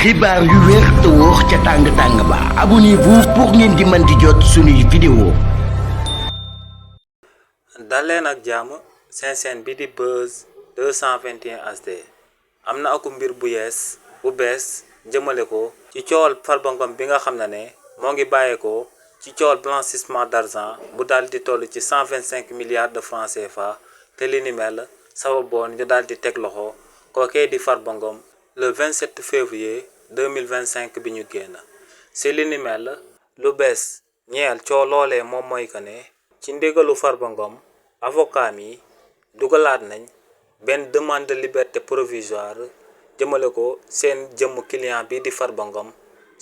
xibaar yu wér te wóor ca tàng ba abonnez-vous pour ngeen di mën di jot suñuy vidéo. daleen ak jàmm seen chaîne bi di Buzz 221 HD am na aku mbir bu bees jëmale ko ci coowal Farba Ngom bi nga xam ne moo ngi bàyyeekoo ci coowal blanchissement d'argent bu daal di toll ci 125 milliards de francs CFA te li ni mel sababoon ñu daal di teg loxo kookee di Farba Ngom le 27 février 2025 bi ñu génn si li ni mel lu bees ñeel coow loolee moom mooy que ne ci ndigalu Farba Ngom avocat mi dugalaat nañ benn demande de liberté provisoire jëmale ko seen jëmm client bi di Farba Ngom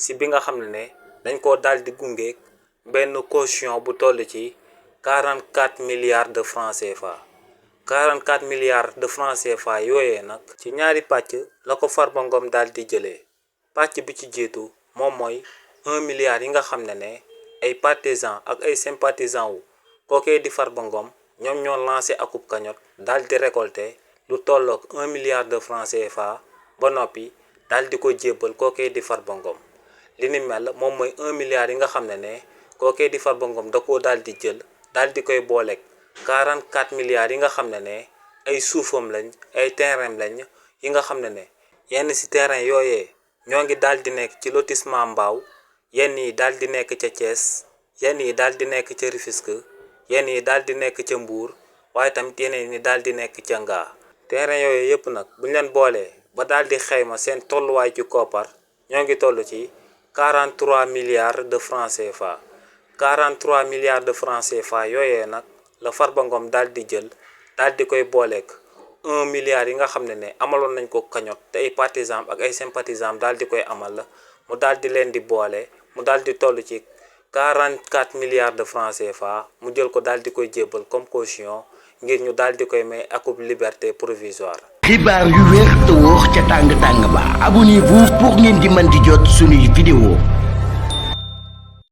si bi nga xam ne dañ koo daal di gunge benn caution bu toll ci 44 milliards de francs CFA 44 milliards de francs CFA yooyee nag ci ñaari pàcc la ko Farba Ngom daal di jëlee pàcc bi ci jiitu moom mooy 1 milliard yi nga xam ne ay partisans ak ay sympathisants wu kookee di Farba Ngom ñoom ñoo lancé akub cagnotte daal di récolter lu tolloog 1 milliard de francs CFA ba noppi daal di ko jébbal kookee di Farba Ngom li ni mel moom mooy 1 milliard yi nga xam ne kookee di Farba Ngom da koo daal di jël daal di koy booleeg 44 milliards yi nga xam ne ay suufam lañ ay terrain lañ yi nga xam ne yenn ci terrain yooyee ñoo ngi daal di nekk ci lotissement Mbao yenn yi daal di nekk ca Thiès yenn yi daal di nekk ca Rufisque yenn yi daal di nekk ca Mbour waaye tamit yeneen yi daal di nekk ca Ngaa terrain yooyu yëpp nag buñ leen boolee ba daal di xayma seen tolluwaay ci koppar ñoo ngi toll ci 43 milliards de francs CFA 43 milliards de francs CFA yooyee nag la Farba Ngom daal di jël daal di koy booleeg 1 milliard yi nga xam ne amaloon nañ ko cagnotte te ay partisans ak ay sympathisants daal di koy amal la mu daal di leen di boole mu daal di toll ci 44 milliards de francs CFA mu jël ko daal di koy jébbal comme caution ngir ñu daal di koy may akub liberté provisoire. xibaar yu wér te wóor ca tàng ba abonnez-vous pour ngeen di mën di jot suñuy vidéo.